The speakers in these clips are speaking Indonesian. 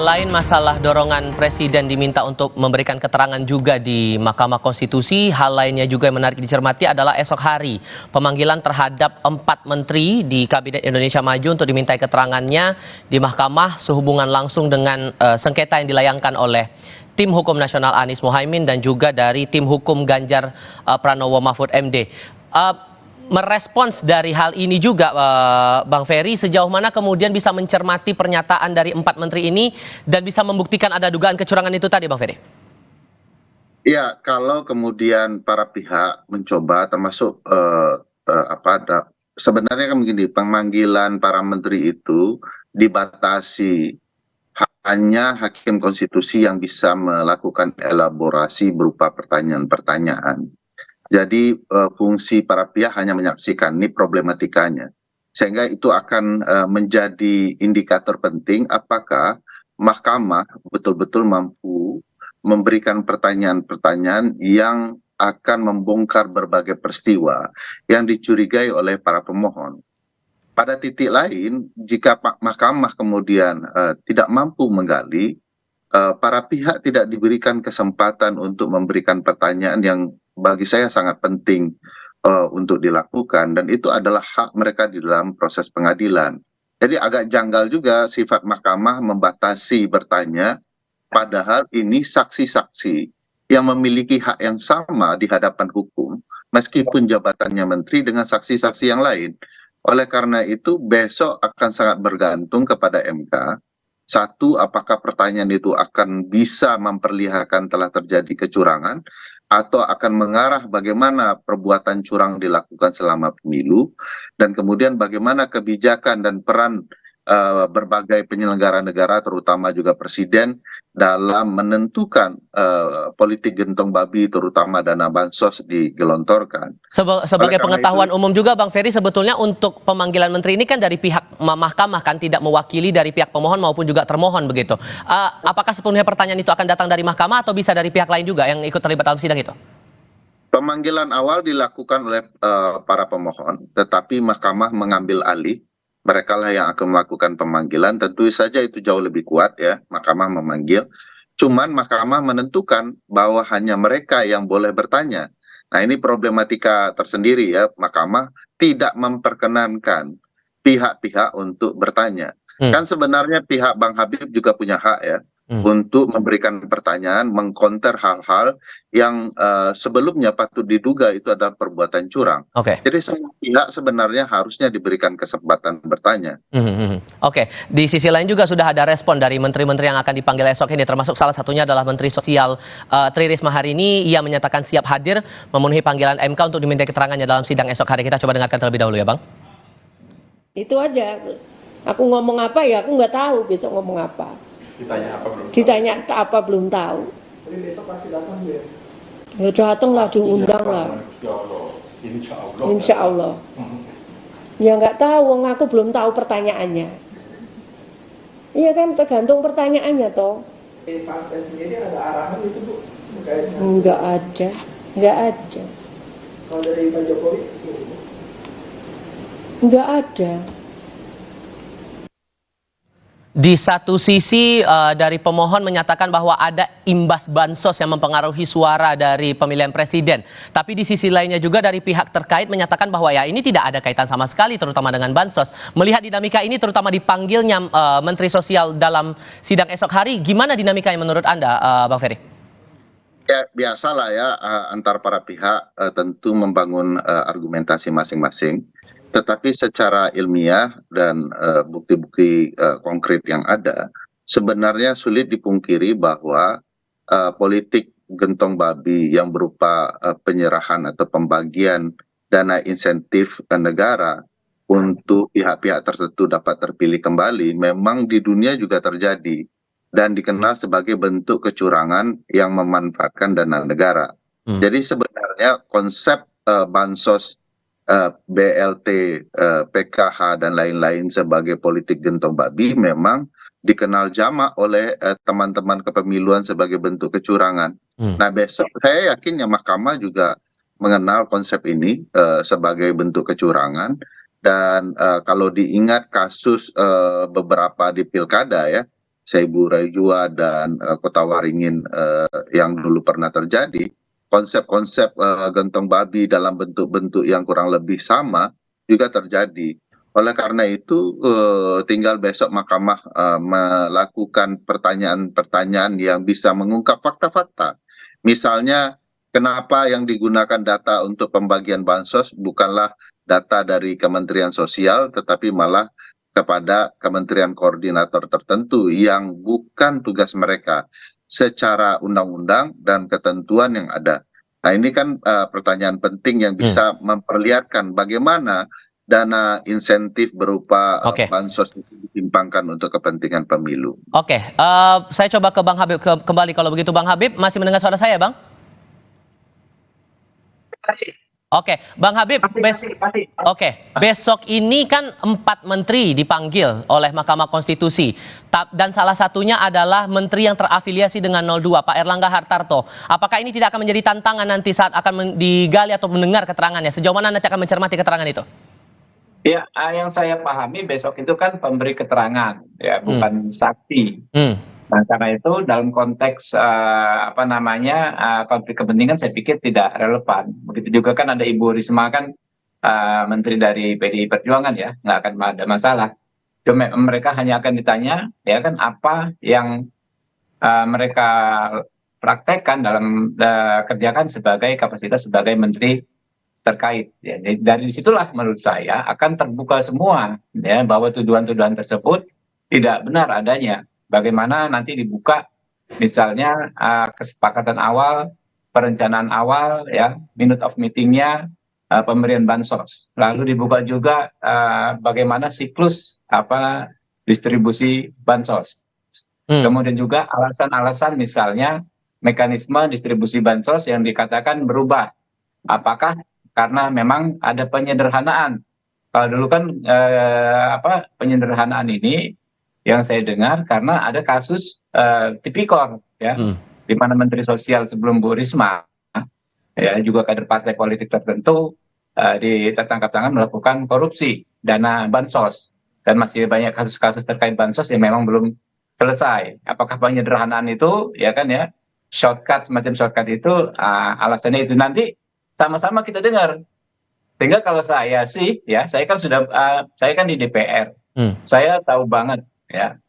lain, masalah dorongan Presiden diminta untuk memberikan keterangan juga di Mahkamah Konstitusi. Hal lainnya juga yang menarik dicermati adalah esok hari pemanggilan terhadap 4 menteri di Kabinet Indonesia Maju untuk dimintai keterangannya di Mahkamah sehubungan langsung dengan sengketa yang dilayangkan oleh tim hukum nasional Anies Mohaimin dan juga dari tim hukum Ganjar Pranowo Mahfud MD. Merespons dari hal ini juga Bang Ferry, sejauh mana kemudian bisa mencermati pernyataan dari 4 menteri ini dan bisa membuktikan ada dugaan kecurangan itu tadi, Bang Ferry? Ya, kalau kemudian para pihak mencoba termasuk sebenarnya kan begini, pemanggilan para menteri itu dibatasi hanya hakim konstitusi yang bisa melakukan elaborasi berupa pertanyaan-pertanyaan. Jadi fungsi para pihak hanya menyaksikan ini problematikanya. Sehingga itu akan menjadi indikator penting apakah mahkamah betul-betul mampu memberikan pertanyaan-pertanyaan yang akan membongkar berbagai peristiwa yang dicurigai oleh para pemohon. Pada titik lain, jika mahkamah kemudian tidak mampu menggali, para pihak tidak diberikan kesempatan untuk memberikan pertanyaan yang bagi saya sangat penting untuk dilakukan, dan itu adalah hak mereka di dalam proses pengadilan. Jadi agak janggal juga sifat mahkamah membatasi bertanya, padahal ini saksi-saksi yang memiliki hak yang sama di hadapan hukum, meskipun jabatannya menteri dengan saksi-saksi yang lain. Oleh karena itu, besok akan sangat bergantung kepada MK. Satu, apakah pertanyaan itu akan bisa memperlihatkan telah terjadi kecurangan, atau akan mengarah bagaimana perbuatan curang dilakukan selama pemilu, dan kemudian bagaimana kebijakan dan peran berbagai penyelenggara negara, terutama juga presiden, dalam menentukan politik gentong babi, terutama dana bansos digelontorkan. Sebagai pengetahuan umum juga, Bang Ferry, sebetulnya untuk pemanggilan menteri ini kan dari pihak mahkamah kan, tidak mewakili dari pihak pemohon maupun juga termohon begitu. Apakah sepenuhnya pertanyaan itu akan datang dari mahkamah atau bisa dari pihak lain juga yang ikut terlibat dalam sidang itu? Pemanggilan awal dilakukan oleh para pemohon, tetapi mahkamah mengambil alih. Mereka lah yang akan melakukan pemanggilan. Tentu saja itu jauh lebih kuat ya, mahkamah memanggil. Cuman mahkamah menentukan bahwa hanya mereka yang boleh bertanya. Nah, ini problematika tersendiri ya, mahkamah tidak memperkenankan pihak-pihak untuk bertanya. Kan sebenarnya pihak Bang Habib juga punya hak ya, untuk memberikan pertanyaan, mengkonter hal-hal yang sebelumnya patut diduga itu adalah perbuatan curang. Jadi semua pihak sebenarnya harusnya diberikan kesempatan bertanya. Oke, di sisi lain juga sudah ada respon dari menteri-menteri yang akan dipanggil esok ini, termasuk salah satunya adalah Menteri Sosial Tri Risma hari ini. Ia menyatakan siap hadir memenuhi panggilan MK untuk diminta keterangannya dalam sidang esok hari. Kita coba dengarkan terlebih dahulu ya, Bang. Itu aja. Aku ngomong apa ya, aku nggak tahu besok ngomong apa. Ditanya apa belum tahu. Tapi besok pasti datang ya. Ya datang lah, diundang lah. Insya Allah. Ya nggak tahu, aku belum tahu pertanyaannya. Iya kan, tergantung pertanyaannya toh. Partai sendiri ada arahan itu Bu? Nggak ada. Kalau dari Pak Jokowi? Nggak ada. Di satu sisi dari pemohon menyatakan bahwa ada imbas bansos yang mempengaruhi suara dari pemilihan presiden. Tapi di sisi lainnya juga dari pihak terkait menyatakan bahwa ya ini tidak ada kaitan sama sekali terutama dengan bansos. Melihat dinamika ini terutama dipanggilnya Menteri Sosial dalam sidang esok hari, gimana dinamikanya menurut Anda, Bang Ferry? Ya biasalah ya, antar para pihak tentu membangun argumentasi masing-masing. Tetapi secara ilmiah dan bukti-bukti konkret yang ada, sebenarnya sulit dipungkiri bahwa politik gentong babi yang berupa penyerahan atau pembagian dana insentif ke negara untuk pihak-pihak tertentu dapat terpilih kembali, memang di dunia juga terjadi dan dikenal sebagai bentuk kecurangan yang memanfaatkan dana negara. Jadi sebenarnya konsep bansos, BLT, PKH dan lain-lain sebagai politik gentong babi memang dikenal jamak oleh teman-teman kepemiluan sebagai bentuk kecurangan. Nah besok saya yakin ya mahkamah juga mengenal konsep ini sebagai bentuk kecurangan, dan kalau diingat kasus beberapa di pilkada ya, Seibu Raijua dan Kota Waringin yang dulu pernah terjadi, konsep-konsep gentong babi dalam bentuk-bentuk yang kurang lebih sama juga terjadi. Oleh karena itu, tinggal besok Mahkamah melakukan pertanyaan-pertanyaan yang bisa mengungkap fakta-fakta. Misalnya, kenapa yang digunakan data untuk pembagian bansos bukanlah data dari Kementerian Sosial, tetapi malah kepada kementerian koordinator tertentu yang bukan tugas mereka secara undang-undang dan ketentuan yang ada. Nah, ini kan pertanyaan penting yang bisa memperlihatkan bagaimana dana insentif berupa Oke. bansos itu ditimpangkan untuk kepentingan pemilu. Oke, saya coba ke Bang Habib kembali kalau begitu. Bang Habib masih mendengar suara saya, Bang? Oke, Bang Habib, besok ini kan 4 menteri dipanggil oleh Mahkamah Konstitusi, dan salah satunya adalah menteri yang terafiliasi dengan 02, Pak Erlangga Hartarto. Apakah ini tidak akan menjadi tantangan nanti saat akan digali atau mendengar keterangannya? Sejauh mana nanti akan mencermati keterangan itu? Ya, yang saya pahami besok itu kan pemberi keterangan, ya, bukan saksi. Nah, karena itu dalam konteks konflik kepentingan saya pikir tidak relevan. Begitu juga kan ada Ibu Risma kan menteri dari PDI Perjuangan, ya, nggak akan ada masalah. Cuma mereka hanya akan ditanya, ya kan, apa yang mereka praktekkan dalam kerjakan sebagai kapasitas sebagai menteri terkait. Ya, dari disitulah menurut saya akan terbuka semua, ya, bahwa tuduhan-tuduhan tersebut tidak benar adanya. Bagaimana nanti dibuka misalnya kesepakatan awal, perencanaan awal, ya, minute of meetingnya, pemberian bansos. Lalu dibuka juga bagaimana siklus distribusi bansos. Kemudian juga alasan-alasan misalnya mekanisme distribusi bansos yang dikatakan berubah. Apakah karena memang ada penyederhanaan? Kalau dulu kan penyederhanaan ini yang saya dengar karena ada kasus tipikor, ya, di mana Menteri Sosial sebelum Bu Risma, ya, juga kader partai politik tertentu ditangkap tangan melakukan korupsi dana bansos, dan masih banyak kasus-kasus terkait bansos yang memang belum selesai. Apakah penyederhanaan itu, ya kan, ya, semacam shortcut itu alasannya itu nanti sama-sama kita dengar. Sehingga kalau saya sih, ya, saya kan di DPR, saya tahu banget, ya,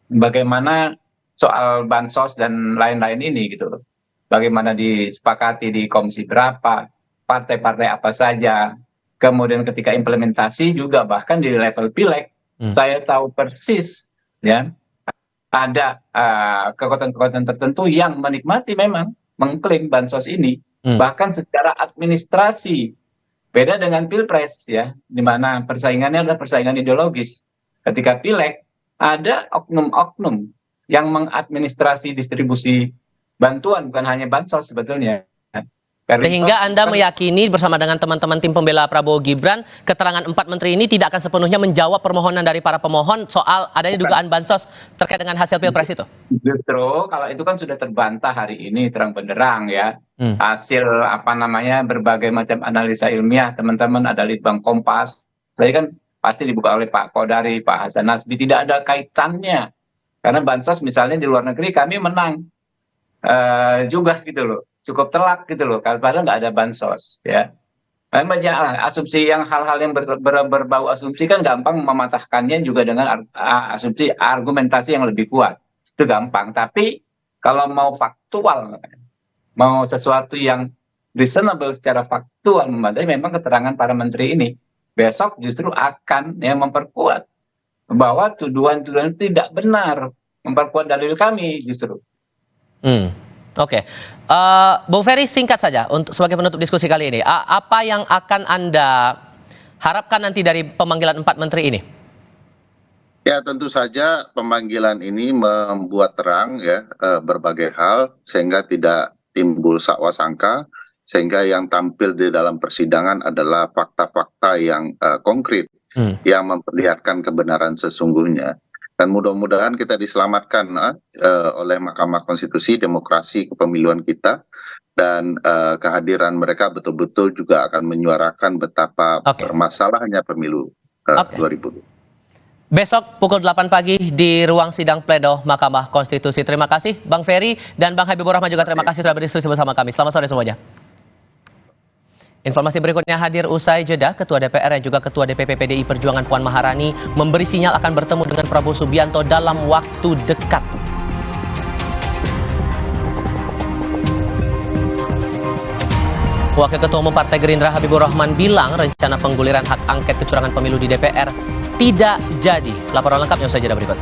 bagaimana soal bansos dan lain-lain ini gitu loh. Bagaimana disepakati di komisi berapa, partai-partai apa saja, kemudian ketika implementasi juga bahkan di level pileg, saya tahu persis, ya, ada kekuatan-kekuatan tertentu yang menikmati memang mengklaim bansos ini, bahkan secara administrasi. Beda dengan pilpres, ya, di mana persaingannya adalah persaingan ideologis. Ketika pileg ada oknum-oknum yang mengadministrasi distribusi bantuan, bukan hanya bansos sebetulnya. Sehingga Anda meyakini bersama dengan teman-teman tim pembela Prabowo Gibran, keterangan 4 menteri ini tidak akan sepenuhnya menjawab permohonan dari para pemohon soal adanya dugaan bansos terkait dengan hasil pilpres itu? Justru kalau itu kan sudah terbantah hari ini terang benderang, ya. Hasil berbagai macam analisa ilmiah, teman-teman ada Litbang Kompas, saya kan pasti dibuka oleh Pak Kodari, Pak Hasan Nasbi, tidak ada kaitannya. Karena bansos misalnya di luar negeri kami menang juga gitu loh, cukup telak gitu loh, padahal nggak ada bansos, ya. Banyak asumsi, yang hal-hal yang berbau asumsi kan gampang mematahkannya juga dengan asumsi argumentasi yang lebih kuat, itu gampang. Tapi kalau mau faktual, mau sesuatu yang reasonable secara faktual memadai, memang keterangan para menteri ini besok justru akan memperkuat bahwa tuduhan-tuduhan tidak benar, memperkuat dalil kami justru. Oke. Bung Ferry, singkat saja untuk sebagai penutup diskusi kali ini, apa yang akan Anda harapkan nanti dari pemanggilan 4 menteri ini? Ya, tentu saja pemanggilan ini membuat terang, ya, berbagai hal sehingga tidak timbul sakwa sangka, sehingga yang tampil di dalam persidangan adalah fakta-fakta yang konkret, yang memperlihatkan kebenaran sesungguhnya. Dan mudah-mudahan kita diselamatkan oleh Mahkamah Konstitusi, demokrasi kepemiluan kita, dan kehadiran mereka betul-betul juga akan menyuarakan betapa bermasalahnya pemilu 2020. Besok pukul 8 pagi di ruang sidang pledo Mahkamah Konstitusi. Terima kasih Bang Ferry dan Bang Habibur Rahman juga terima kasih sudah berdiskusi bersama kami. Selamat sore semuanya. Informasi berikutnya hadir usai jeda. Ketua DPR yang juga Ketua DPP PDI Perjuangan Puan Maharani memberi sinyal akan bertemu dengan Prabowo Subianto dalam waktu dekat. Wakil Ketua Umum Partai Gerindra Habibur Rahman bilang rencana pengguliran hak angket kecurangan pemilu di DPR tidak jadi. Laporan lengkapnya usai jeda berikut.